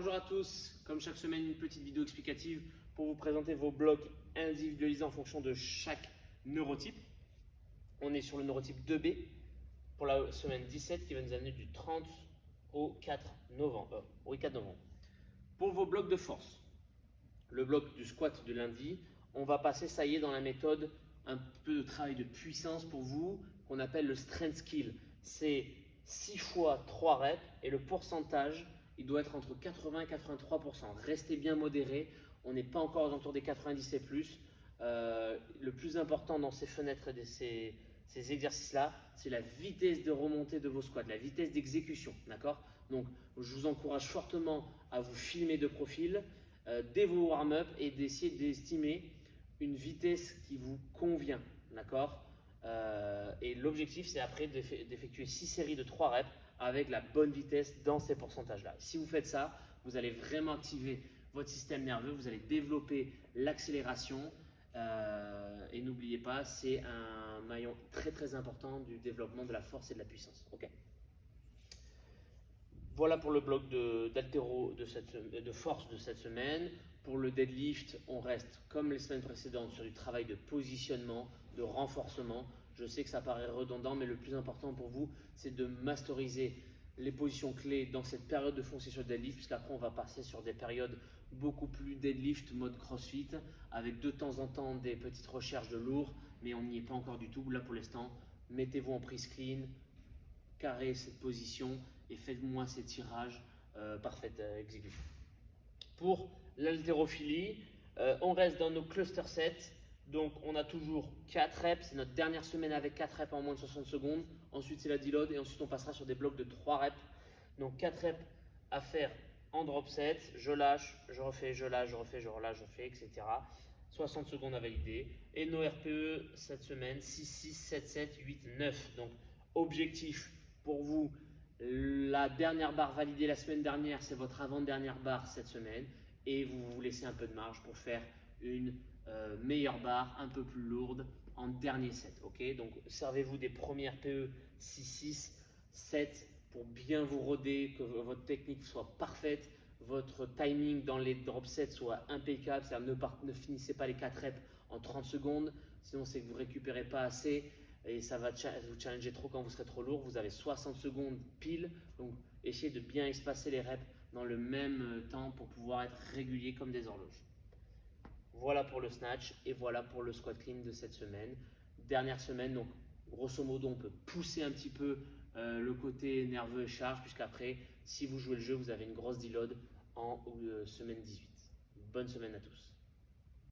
Bonjour à tous, comme chaque semaine une petite vidéo explicative pour vous présenter vos blocs individualisés en fonction de chaque neurotype. On est sur le neurotype 2B pour la semaine 17 qui va nous amener du 30 au 4 novembre. Pour vos blocs de force, le bloc du squat de lundi, on va passer, ça y est, dans la méthode un peu de travail de puissance pour vous qu'on appelle le strength skill. C'est 6 fois 3 reps et le pourcentage, il doit être entre 80 et 83%. Restez bien modéré, on n'est pas encore aux alentours des 90 et plus. Le plus important dans ces fenêtres et ces exercices-là, c'est la vitesse de remontée de vos squats, la vitesse d'exécution. D'accord? Donc, je vous encourage fortement à vous filmer de profil dès vos warm-up et d'essayer d'estimer une vitesse qui vous convient. D'accord? Et l'objectif, c'est après d'effectuer 6 séries de 3 reps avec la bonne vitesse dans ces pourcentages-là. Si vous faites ça, vous allez vraiment activer votre système nerveux, vous allez développer l'accélération et n'oubliez pas, c'est un maillon très très important du développement de la force et de la puissance. Okay. Voilà pour le bloc d'haltéro de force de cette semaine. Pour le deadlift, on reste comme les semaines précédentes sur du travail de positionnement, de renforcement. Je sais que ça paraît redondant, mais le plus important pour vous, c'est de masteriser les positions clés dans cette période de foncer sur le deadlift, puisqu'après on va passer sur des périodes beaucoup plus deadlift mode crossfit, avec de temps en temps des petites recherches de lourd, mais on n'y est pas encore du tout. Là pour l'instant, mettez-vous en prise clean, carrez cette position et faites-moi ces tirages parfaite exécution. Pour l'haltérophilie, on reste dans nos cluster sets. Donc on a toujours 4 reps, c'est notre dernière semaine avec 4 reps en moins de 60 secondes. Ensuite c'est la deload et ensuite on passera sur des blocs de 3 reps. Donc 4 reps à faire en drop set, je lâche, je refais, je lâche, je refais, je relâche, je fais, etc. 60 secondes à valider. Et nos RPE cette semaine, 6, 6, 7, 7, 8, 9. Donc objectif pour vous, la dernière barre validée la semaine dernière, c'est votre avant-dernière barre cette semaine. Et vous vous laissez un peu de marge pour faire une meilleure barre, un peu plus lourde en dernier set. Okay, donc servez-vous des premières PE 6, 6, 7 pour bien vous roder, que votre technique soit parfaite, votre timing dans les drop sets soit impeccable, c'est-à-dire ne finissez pas les 4 reps en 30 secondes, sinon c'est que vous ne récupérez pas assez et ça va vous challenger trop quand vous serez trop lourd. Vous avez 60 secondes pile, donc essayez de bien espacer les reps dans le même temps pour pouvoir être régulier comme des horloges. Voilà pour le snatch et voilà pour le squat clean de cette semaine. Dernière semaine, donc grosso modo on peut pousser un petit peu le côté nerveux et charge, puisqu'après si vous jouez le jeu vous avez une grosse deload en semaine 18. Bonne semaine à tous.